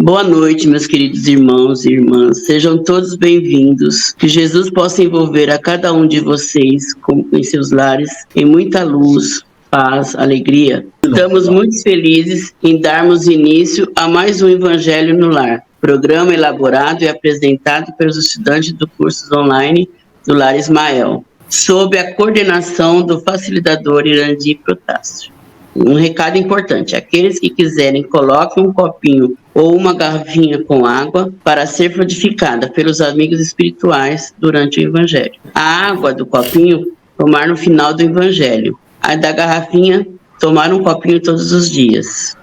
Boa noite, meus queridos irmãos e irmãs. Sejam todos bem-vindos. Que Jesus possa envolver a cada um de vocês em seus lares em muita luz, paz, alegria. Estamos muito felizes em darmos início a mais um Evangelho no Lar, programa elaborado e apresentado pelos estudantes do curso online do Lar Ismael, sob a coordenação do facilitador Irandi Protásio. Um recado importante: aqueles que quiserem, coloquem um copinho ou uma garrafinha com água para ser frutificada pelos amigos espirituais durante o Evangelho. A água do copinho, tomar no final do Evangelho. A da garrafinha, tomar um copinho todos os dias.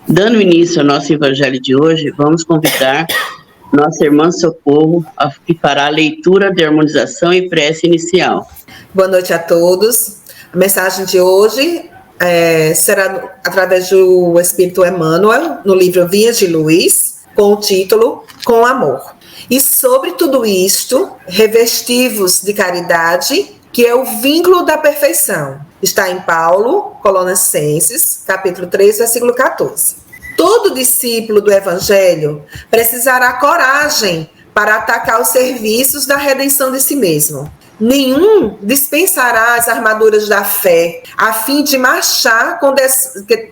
Dando início ao nosso Evangelho de hoje, vamos convidar nossa irmã Socorro, que fará a leitura de harmonização e prece inicial. Boa noite a todos. A mensagem de hoje será através do Espírito Emmanuel, no livro Vinhas de Luz, com o título Com Amor. E sobre tudo isto, revestivos de caridade, que é o vínculo da perfeição. Está em Paulo, Colossenses, capítulo 3, versículo 14. Todo discípulo do Evangelho precisará coragem para atacar os serviços da redenção de si mesmo. Nenhum dispensará as armaduras da fé, a fim de marchar com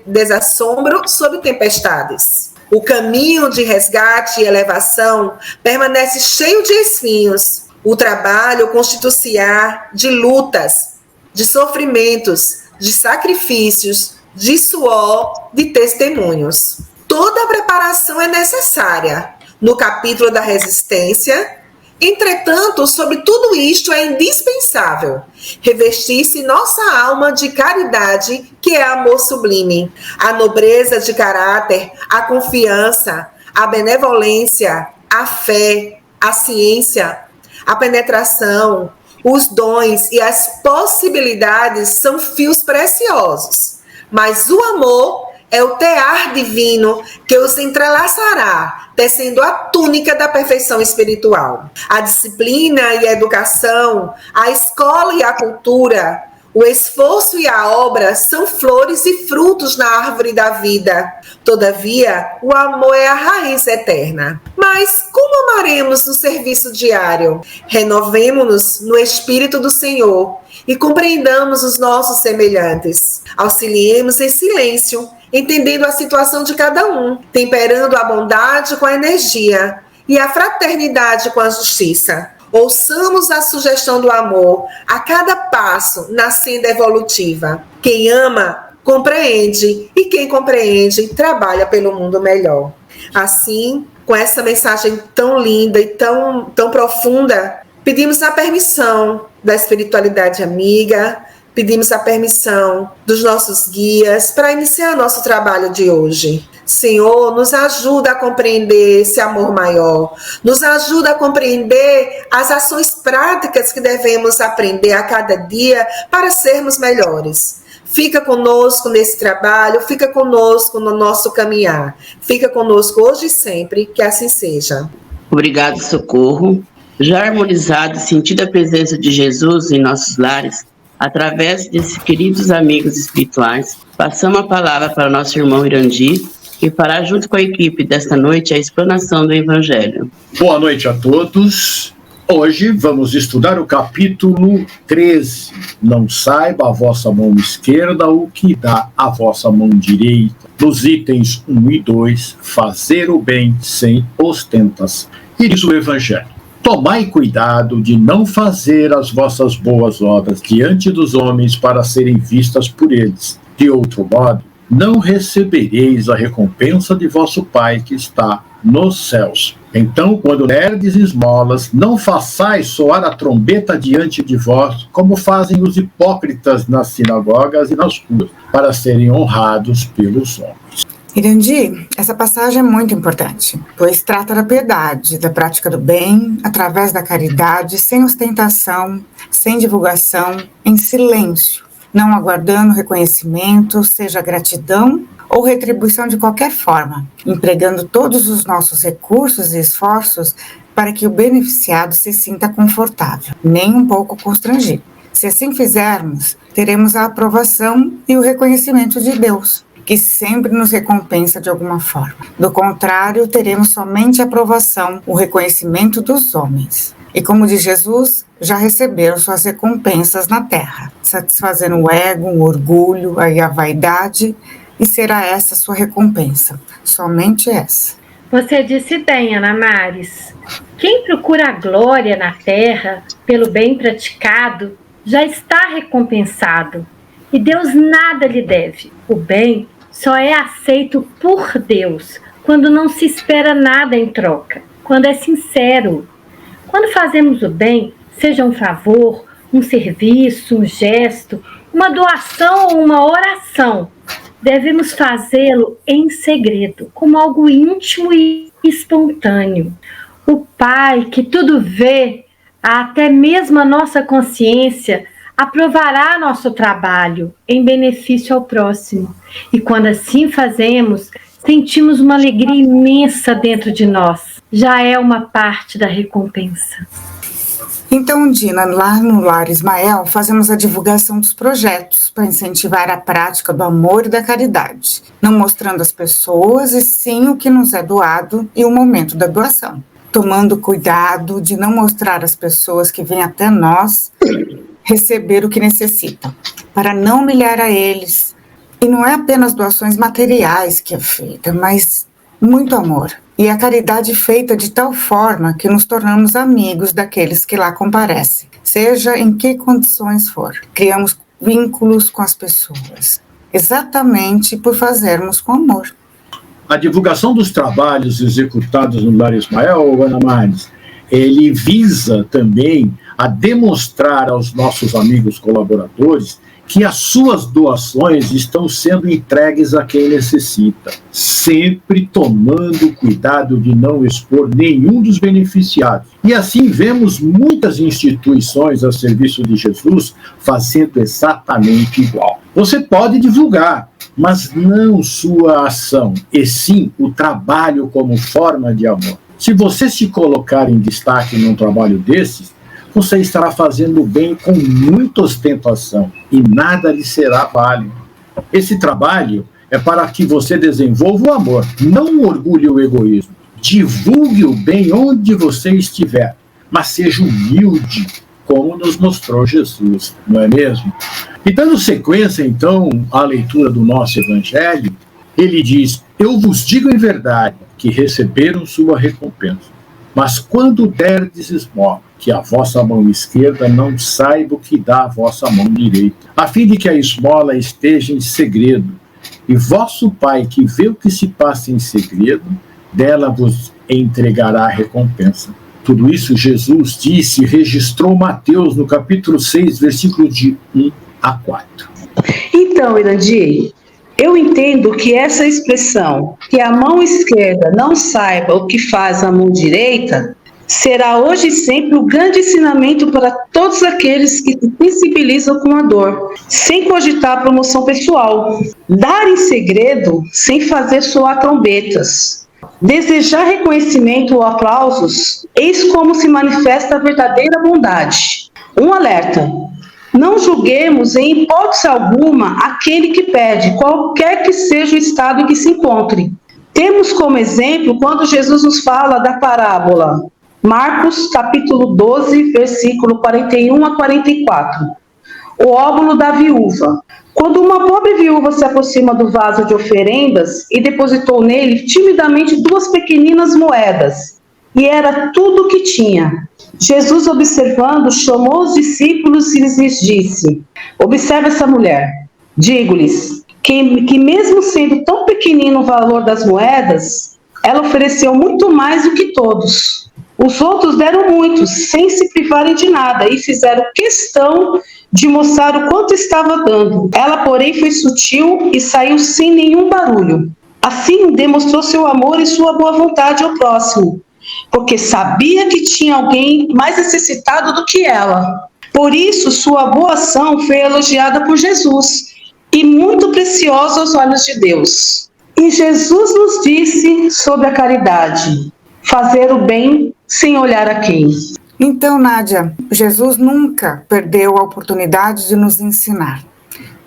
desassombro sob tempestades. O caminho de resgate e elevação permanece cheio de espinhos. O trabalho constitui-se-á de lutas, de sofrimentos, de sacrifícios, de suor, de testemunhos. Toda a preparação é necessária. No capítulo da resistência, entretanto, sobre tudo isto é indispensável revestir-se nossa alma de caridade, que é amor sublime, a nobreza de caráter, a confiança, a benevolência, a fé, a ciência, a penetração, os dons e as possibilidades são fios preciosos, mas o amor é o tear divino que os entrelaçará, tecendo a túnica da perfeição espiritual. A disciplina e a educação, a escola e a cultura, o esforço e a obra são flores e frutos na árvore da vida. Todavia, o amor é a raiz eterna. Mas como amaremos no serviço diário? Renovemo-nos no Espírito do Senhor e compreendamos os nossos semelhantes. Auxiliemos em silêncio, entendendo a situação de cada um, temperando a bondade com a energia e a fraternidade com a justiça. Ouçamos a sugestão do amor a cada passo na senda evolutiva. Quem ama, compreende, e quem compreende, trabalha pelo mundo melhor. Assim, com essa mensagem tão linda e tão profunda, pedimos a permissão da espiritualidade amiga, pedimos a permissão dos nossos guias para iniciar nosso trabalho de hoje. Senhor, nos ajuda a compreender esse amor maior, nos ajuda a compreender as ações práticas que devemos aprender a cada dia para sermos melhores. Fica conosco nesse trabalho, fica conosco no nosso caminhar, fica conosco hoje e sempre, que assim seja. Obrigado, Socorro. Já harmonizado e sentido a presença de Jesus em nossos lares, através desses queridos amigos espirituais, passamos a palavra para nosso irmão Irandi, que fará junto com a equipe desta noite a explanação do Evangelho. Boa noite a todos. Hoje vamos estudar o capítulo 13. Não saiba a vossa mão esquerda o que dá a vossa mão direita. Nos itens 1 e 2, fazer o bem sem ostentação. E diz o Evangelho: tomai cuidado de não fazer as vossas boas obras diante dos homens para serem vistas por eles. De outro modo, não recebereis a recompensa de vosso Pai que está nos céus. Então, quando derdes esmolas, não façais soar a trombeta diante de vós, como fazem os hipócritas nas sinagogas e nas ruas, para serem honrados pelos homens. Irandi, essa passagem é muito importante, pois trata da piedade, da prática do bem, através da caridade, sem ostentação, sem divulgação, em silêncio, não aguardando reconhecimento, seja gratidão ou retribuição de qualquer forma, empregando todos os nossos recursos e esforços para que o beneficiado se sinta confortável, nem um pouco constrangido. Se assim fizermos, teremos a aprovação e o reconhecimento de Deus. que sempre nos recompensa de alguma forma. Do contrário, teremos somente a aprovação, o reconhecimento dos homens. E como diz Jesus, já receberam suas recompensas na terra, satisfazendo o ego, o orgulho e a vaidade, e será essa a sua recompensa, somente essa. Você disse bem, Ana Maris. Quem procura a glória na terra pelo bem praticado já está recompensado, e Deus nada lhe deve. O bem só é aceito por Deus quando não se espera nada em troca, quando é sincero. Quando fazemos o bem, seja um favor, um serviço, um gesto, uma doação ou uma oração, devemos fazê-lo em segredo, como algo íntimo e espontâneo. O Pai, que tudo vê, até mesmo a nossa consciência, aprovará nosso trabalho em benefício ao próximo. E quando assim fazemos, sentimos uma alegria imensa dentro de nós. Já é uma parte da recompensa. Então, Dina, lá no Lar Ismael, fazemos a divulgação dos projetos para incentivar a prática do amor e da caridade, não mostrando as pessoas e sim o que nos é doado e o momento da doação, tomando cuidado de não mostrar às pessoas que vêm até nós receber o que necessitam, para não humilhar a eles. E não é apenas doações materiais que é feita, mas muito amor. E a caridade feita de tal forma que nos tornamos amigos daqueles que lá comparecem, seja em que condições for. Criamos vínculos com as pessoas, exatamente por fazermos com amor. A divulgação dos trabalhos executados no Lar Ismael, Ana Maris, ele visa também a demonstrar aos nossos amigos colaboradores que as suas doações estão sendo entregues a quem necessita, sempre tomando cuidado de não expor nenhum dos beneficiados. E assim vemos muitas instituições a serviço de Jesus fazendo exatamente igual. Você pode divulgar, mas não sua ação, e sim o trabalho como forma de amor. Se você se colocar em destaque num trabalho desses, você estará fazendo bem com muita ostentação e nada lhe será válido. Esse trabalho é para que você desenvolva o amor, não o orgulho e o egoísmo. Divulgue o bem onde você estiver, mas seja humilde, como nos mostrou Jesus, não é mesmo? E dando sequência, então, à leitura do nosso Evangelho, ele diz: eu vos digo em verdade que receberam sua recompensa. Mas quando derdes esmola, que a vossa mão esquerda não saiba o que dá a vossa mão direita, a fim de que a esmola esteja em segredo. E vosso Pai, que vê o que se passa em segredo, dela vos entregará a recompensa. Tudo isso Jesus disse e registrou Mateus no capítulo 6, versículos de 1 a 4. Então, Irandir, eu entendo que essa expressão, que a mão esquerda não saiba o que faz a mão direita, será hoje e sempre o grande ensinamento para todos aqueles que se sensibilizam com a dor, sem cogitar a promoção pessoal. Dar em segredo, sem fazer soar trombetas. Desejar reconhecimento ou aplausos, eis como se manifesta a verdadeira bondade. Um alerta. Não julguemos em hipótese alguma aquele que pede, qualquer que seja o estado em que se encontre. Temos como exemplo quando Jesus nos fala da parábola, Marcos capítulo 12, versículo 41 a 44. O óbolo da viúva. Quando uma pobre viúva se aproxima do vaso de oferendas e depositou nele timidamente 2 pequeninas moedas, e era tudo o que tinha. Jesus, observando, chamou os discípulos e lhes disse: observe essa mulher. Digo-lhes que mesmo sendo tão pequenino o valor das moedas, ela ofereceu muito mais do que todos. Os outros deram muito, sem se privarem de nada, e fizeram questão de mostrar o quanto estava dando. Ela, porém, foi sutil e saiu sem nenhum barulho. Assim, demonstrou seu amor e sua boa vontade ao próximo, porque sabia que tinha alguém mais necessitado do que ela. Por isso, sua boa ação foi elogiada por Jesus e muito preciosa aos olhos de Deus. E Jesus nos disse sobre a caridade: fazer o bem sem olhar a quem. Então, Nádia, Jesus nunca perdeu a oportunidade de nos ensinar.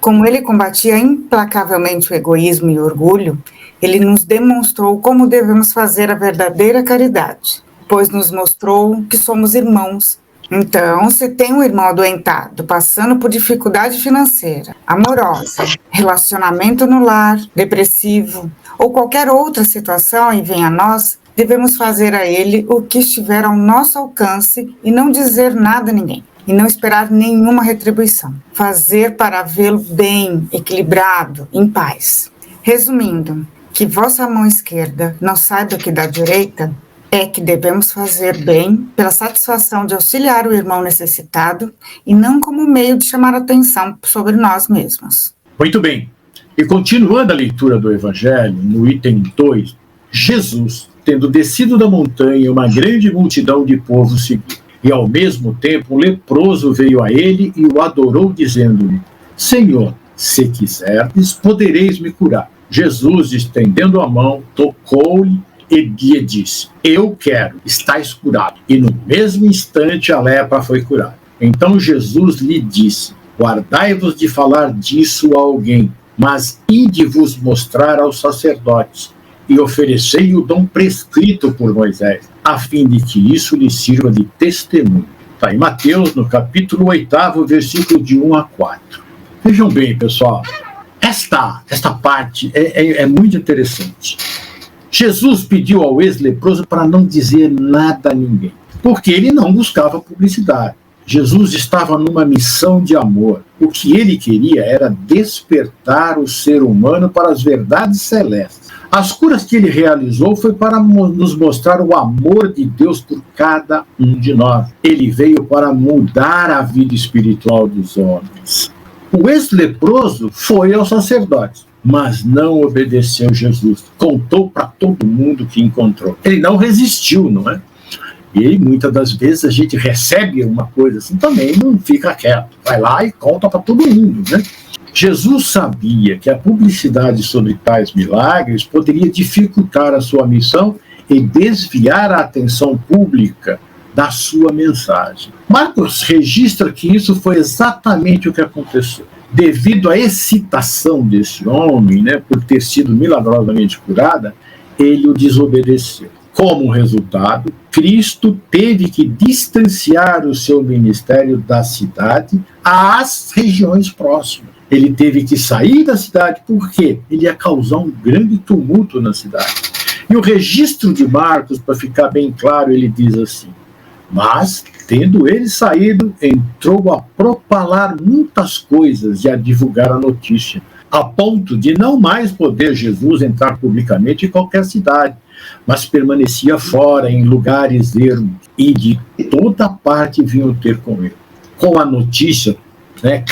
Como ele combatia implacavelmente o egoísmo e o orgulho, ele nos demonstrou como devemos fazer a verdadeira caridade, pois nos mostrou que somos irmãos. Então, se tem um irmão adoentado, passando por dificuldade financeira, amorosa, relacionamento no lar, depressivo, ou qualquer outra situação e vem a nós, devemos fazer a ele o que estiver ao nosso alcance e não dizer nada a ninguém. E não esperar nenhuma retribuição. Fazer para vê-lo bem, equilibrado, em paz. Resumindo, que vossa mão esquerda não saiba o que da direita, é que devemos fazer bem pela satisfação de auxiliar o irmão necessitado e não como meio de chamar atenção sobre nós mesmos. Muito bem. E continuando a leitura do Evangelho, no item 2, Jesus, tendo descido da montanha, uma grande multidão de povo seguiu. E ao mesmo tempo um leproso veio a ele e o adorou, dizendo-lhe: Senhor, se quiserdes, podereis me curar. Jesus, estendendo a mão, tocou-lhe e lhe disse: Eu quero, estais curado. E no mesmo instante a lepra foi curada. Então Jesus lhe disse: Guardai-vos de falar disso a alguém, mas ide vos mostrar aos sacerdotes, e oferecei o dom prescrito por Moisés, a fim de que isso lhe sirva de testemunho. Está em Mateus, no capítulo 8, versículo de 1 a 4. Vejam bem, pessoal, esta parte é muito interessante. Jesus pediu ao ex-leproso para não dizer nada a ninguém, porque ele não buscava publicidade. Jesus estava numa missão de amor. O que ele queria era despertar o ser humano para as verdades celestes. As curas que ele realizou foi para nos mostrar o amor de Deus por cada um de nós. Ele veio para mudar a vida espiritual dos homens. O ex-leproso foi ao sacerdote, mas não obedeceu Jesus. Contou para todo mundo que encontrou. Ele não resistiu, não é? E muitas das vezes a gente recebe uma coisa assim, também não fica quieto. Vai lá e conta para todo mundo, né? Jesus sabia que a publicidade sobre tais milagres poderia dificultar a sua missão e desviar a atenção pública da sua mensagem. Marcos registra que isso foi exatamente o que aconteceu. Devido à excitação desse homem, né, por ter sido milagrosamente curada, ele o desobedeceu. Como resultado, Cristo teve que distanciar o seu ministério da cidade às regiões próximas. Ele teve que sair da cidade porque ele ia causar um grande tumulto na cidade. E o registro de Marcos, para ficar bem claro, ele diz assim: mas, tendo ele saído, entrou a propalar muitas coisas e a divulgar a notícia, a ponto de não mais poder Jesus entrar publicamente em qualquer cidade, mas permanecia fora, em lugares ermos, e de toda parte vinham ter com ele. Com a notícia,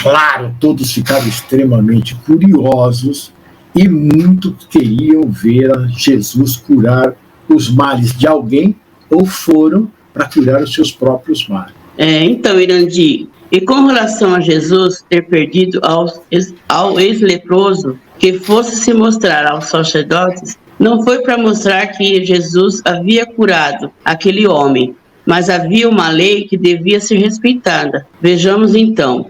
claro, todos ficaram extremamente curiosos e muitos queriam ver Jesus curar os males de alguém ou foram para curar os seus próprios males. Então, Irandi, e com relação a Jesus ter perdido ao ex-leproso que fosse se mostrar aos sacerdotes, não foi para mostrar que Jesus havia curado aquele homem, mas havia uma lei que devia ser respeitada. Vejamos então.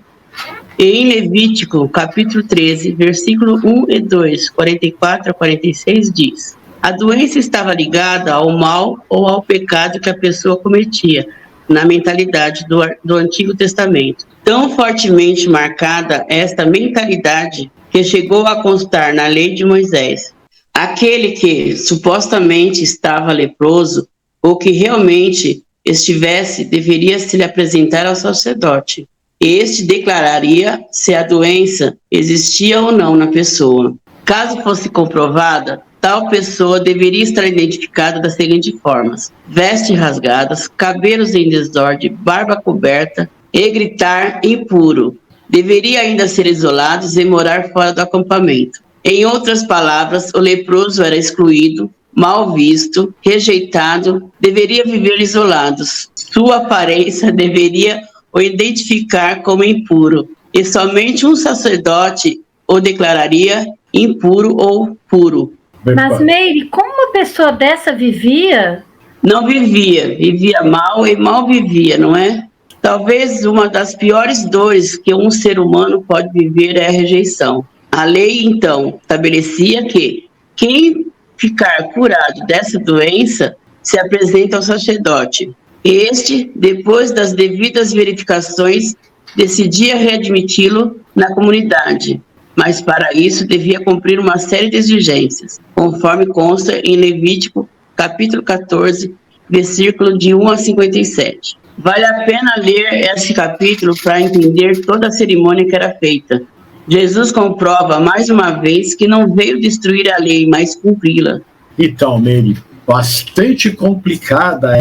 Em Levítico, capítulo 13, versículo 1 e 2, 44 a 46, diz: a doença estava ligada ao mal ou ao pecado que a pessoa cometia, na mentalidade do Antigo Testamento. Tão fortemente marcada esta mentalidade que chegou a constar na lei de Moisés. Aquele que supostamente estava leproso ou que realmente estivesse deveria se lhe apresentar ao sacerdote. Este declararia se a doença existia ou não na pessoa. Caso fosse comprovada, tal pessoa deveria estar identificada das seguintes formas: vestes rasgadas, cabelos em desordem, barba coberta e gritar impuro. Deveria ainda ser isolado e morar fora do acampamento. Em outras palavras, o leproso era excluído, mal visto, rejeitado, deveria viver isolado. Sua aparência deveria o identificar como impuro, e somente um sacerdote o declararia impuro ou puro. Mas, Meire, como uma pessoa dessa vivia? Não vivia mal e mal vivia, não é? Talvez uma das piores dores que um ser humano pode viver é a rejeição. A lei, então, estabelecia que quem ficar curado dessa doença se apresenta ao sacerdote. Este, depois das devidas verificações, decidia readmiti-lo na comunidade, mas para isso devia cumprir uma série de exigências, conforme consta em Levítico, capítulo 14, versículo de 1 a 57. Vale a pena ler esse capítulo para entender toda a cerimônia que era feita. Jesus comprova mais uma vez que não veio destruir a lei, mas cumpri-la. Então, Mary, bastante complicada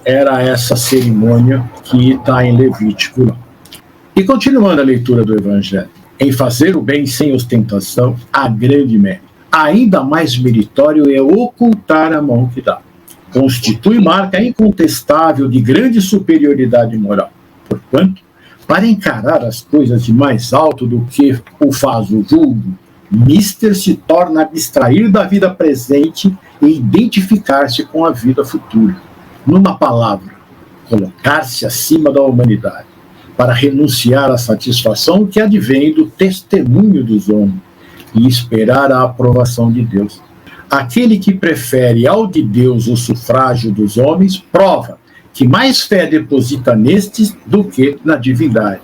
era essa cerimônia que está em Levítico. E continuando a leitura do Evangelho, em fazer o bem sem ostentação, a grande mérito. Ainda mais meritório é ocultar a mão que dá. Constitui marca incontestável de grande superioridade moral. Porquanto, para encarar as coisas de mais alto do que o faz o vulgo, mister se torna a abstrair da vida presente e identificar-se com a vida futura. Numa palavra, colocar-se acima da humanidade, para renunciar à satisfação que advém do testemunho dos homens e esperar a aprovação de Deus. Aquele que prefere ao de Deus o sufrágio dos homens prova que mais fé deposita nestes do que na divindade,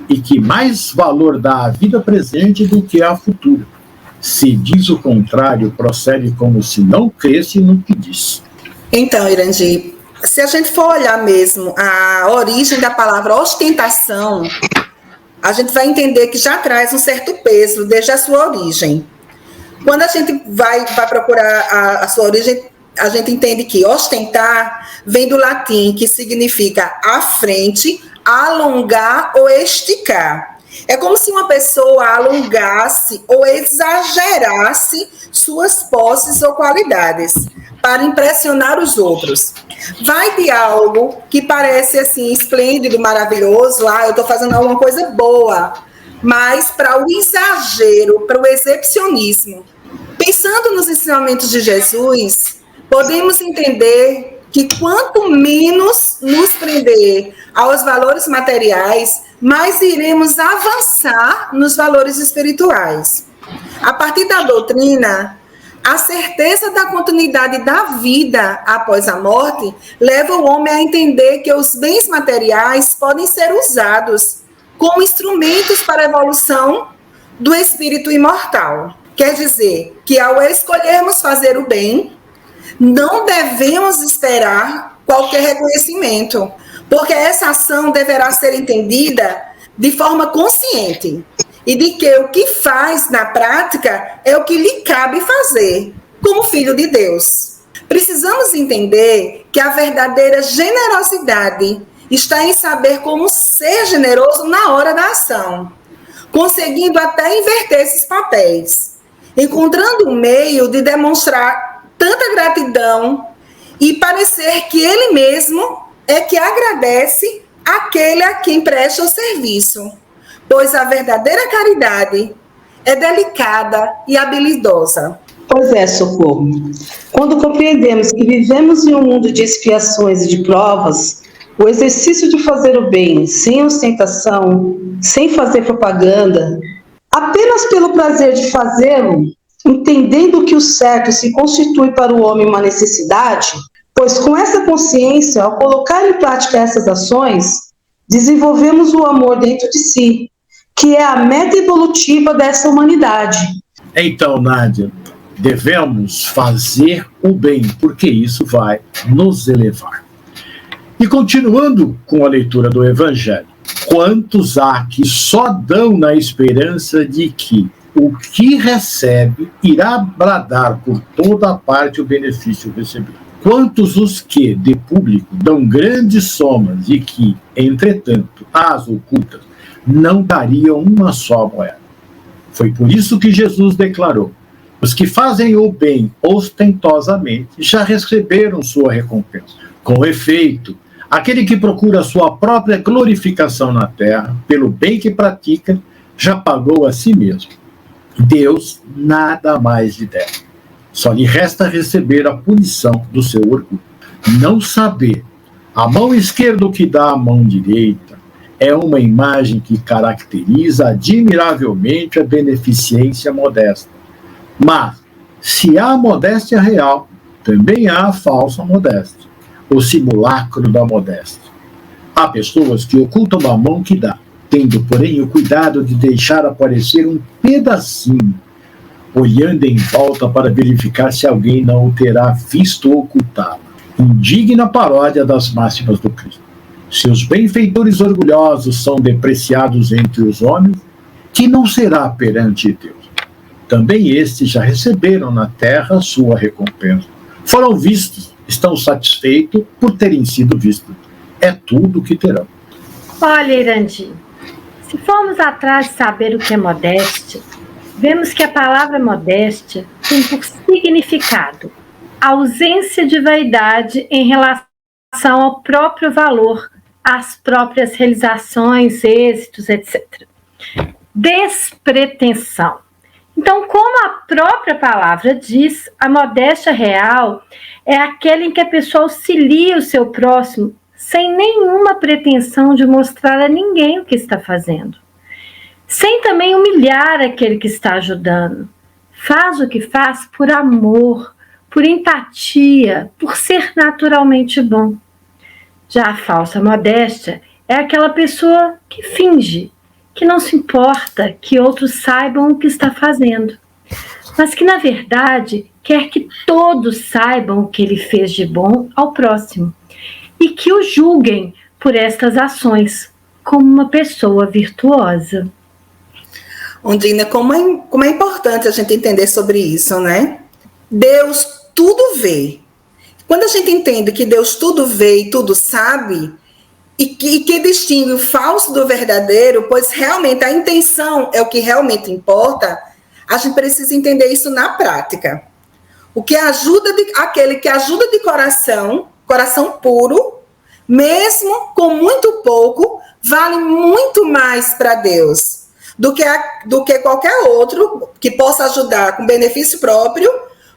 e que mais valor dá à vida presente do que à futura. Se diz o contrário, procede como se não cresce no que diz. Então, Irandir, se a gente for olhar mesmo a origem da palavra ostentação, a gente vai entender que já traz um certo peso desde a sua origem. Quando a gente vai procurar a sua origem, a gente entende que ostentar vem do latim, que significa à frente, alongar ou esticar. É como se uma pessoa alongasse ou exagerasse suas posses ou qualidades para impressionar os outros. Vai de algo que parece assim esplêndido, maravilhoso, eu estou fazendo alguma coisa boa, mas para o exagero, para o exibicionismo. Pensando nos ensinamentos de Jesus, podemos entender que quanto menos nos prender aos valores materiais, mais iremos avançar nos valores espirituais. A partir da doutrina, a certeza da continuidade da vida após a morte leva o homem a entender que os bens materiais podem ser usados como instrumentos para a evolução do espírito imortal. Quer dizer que ao escolhermos fazer o bem, não devemos esperar qualquer reconhecimento, porque essa ação deverá ser entendida de forma consciente e de que o que faz na prática é o que lhe cabe fazer, como filho de Deus. Precisamos entender que a verdadeira generosidade está em saber como ser generoso na hora da ação, conseguindo até inverter esses papéis, encontrando um meio de demonstrar tanta gratidão e parecer que ele mesmo é que agradece aquele a quem presta o serviço, pois a verdadeira caridade é delicada e habilidosa. Pois é, Socorro. Quando compreendemos que vivemos em um mundo de expiações e de provas, o exercício de fazer o bem sem ostentação, sem fazer propaganda, apenas pelo prazer de fazê-lo, entendendo que o certo se constitui para o homem uma necessidade, pois com essa consciência, ao colocar em prática essas ações, desenvolvemos o amor dentro de si, que é a meta evolutiva dessa humanidade. Então, Nádia, devemos fazer o bem, porque isso vai nos elevar. E continuando com a leitura do Evangelho, quantos há que só dão na esperança de que o que recebe irá bradar por toda a parte o benefício recebido? Quantos os que, de público, dão grandes somas e que, entretanto, as ocultas, não dariam uma só moeda? Foi por isso que Jesus declarou: os que fazem o bem ostentosamente já receberam sua recompensa. Com efeito, aquele que procura sua própria glorificação na terra, pelo bem que pratica, já pagou a si mesmo. Deus nada mais lhe deve. Só lhe resta receber a punição do seu orgulho. Não saber A mão esquerda, o que dá a mão direita, é uma imagem que caracteriza admiravelmente a beneficência modesta. Mas, se há modéstia real, também há a falsa modéstia, o simulacro da modéstia. Há pessoas que ocultam a mão que dá, tendo, porém, o cuidado de deixar aparecer um pedacinho, olhando em volta para verificar se alguém não o terá visto ocultá-la. Indigna paródia das máximas do Cristo. Se os benfeitores orgulhosos são depreciados entre os homens, que não será perante Deus? Também estes já receberam na terra sua recompensa. Foram vistos, estão satisfeitos por terem sido vistos. É tudo o que terão. Olha, Irandi, se formos atrás de saber o que é modéstia, vemos que a palavra modéstia tem por significado a ausência de vaidade em relação ao próprio valor, às próprias realizações, êxitos, etc. Despretensão. Então, como a própria palavra diz, a modéstia real é aquela em que a pessoa auxilia o seu próximo sem nenhuma pretensão de mostrar a ninguém o que está fazendo, sem também humilhar aquele que está ajudando. Faz o que faz por amor, por empatia, por ser naturalmente bom. Já a falsa modéstia é aquela pessoa que finge, que não se importa que outros saibam o que está fazendo, mas que, na verdade, quer que todos saibam o que ele fez de bom ao próximo e que o julguem por estas ações como uma pessoa virtuosa. Ondina, como é importante a gente entender sobre isso, né? Deus tudo vê. Quando a gente entende que Deus tudo vê e tudo sabe, e que distingue o falso do verdadeiro, pois realmente a intenção é o que realmente importa, a gente precisa entender isso na prática. O que ajuda aquele que ajuda de coração puro, mesmo com muito pouco, vale muito mais para Deus do que qualquer outro que possa ajudar com benefício próprio,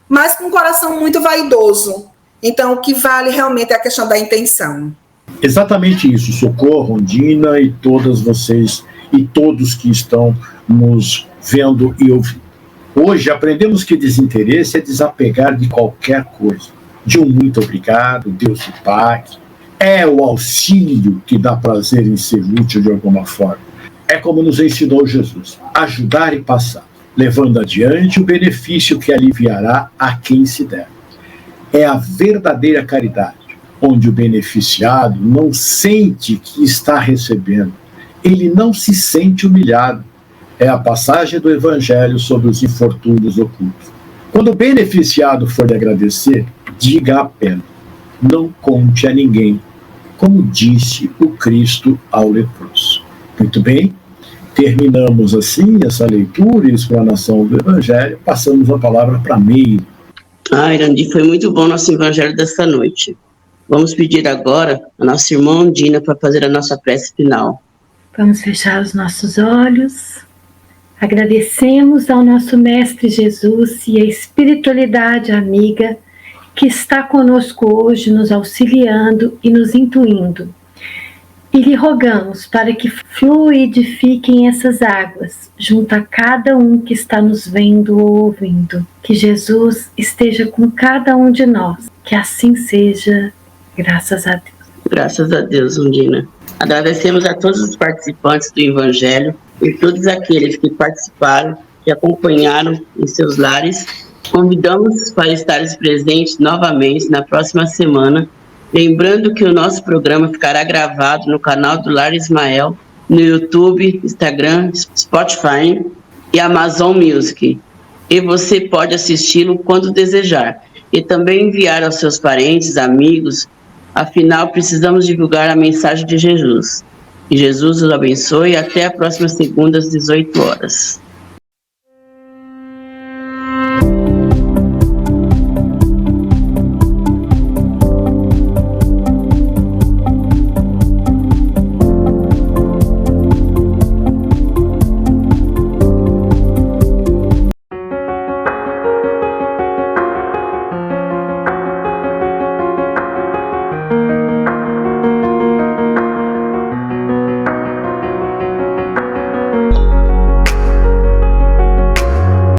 mas com um coração muito vaidoso. Então, o que vale realmente é a questão da intenção. Exatamente isso, Socorro, Ondina e todas vocês e todos que estão nos vendo e ouvindo. Hoje aprendemos que desinteresse é desapegar de qualquer coisa. De um muito obrigado, Deus te pague. É o auxílio que dá prazer em ser útil de alguma forma. É como nos ensinou Jesus, ajudar e passar, levando adiante o benefício que aliviará a quem se der. É a verdadeira caridade, onde o beneficiado não sente que está recebendo, ele não se sente humilhado. É a passagem do Evangelho sobre os infortúnios ocultos. Quando o beneficiado for lhe agradecer, diga apenas, não conte a ninguém, como disse o Cristo ao leproso. Muito bem, terminamos assim essa leitura e explanação do Evangelho, passamos a palavra para Meire. Irandi, foi muito bom nosso Evangelho desta noite. Vamos pedir agora a nossa irmã Ondina para fazer a nossa prece final. Vamos fechar os nossos olhos. Agradecemos ao nosso Mestre Jesus e à espiritualidade amiga que está conosco hoje, nos auxiliando e nos intuindo. E lhe rogamos para que fluidifiquem essas águas junto a cada um que está nos vendo ou ouvindo. Que Jesus esteja com cada um de nós. Que assim seja. Graças a Deus. Graças a Deus, Ondina. Agradecemos a todos os participantes do Evangelho e todos aqueles que participaram, que acompanharam em seus lares. Convidamos para estares presentes novamente na próxima semana, lembrando que o nosso programa ficará gravado no canal do Lar Ismael, no YouTube, Instagram, Spotify e Amazon Music. E você pode assisti-lo quando desejar. E também enviar aos seus parentes, amigos. Afinal, precisamos divulgar a mensagem de Jesus. Que Jesus os abençoe e até a próxima segunda às 18 horas.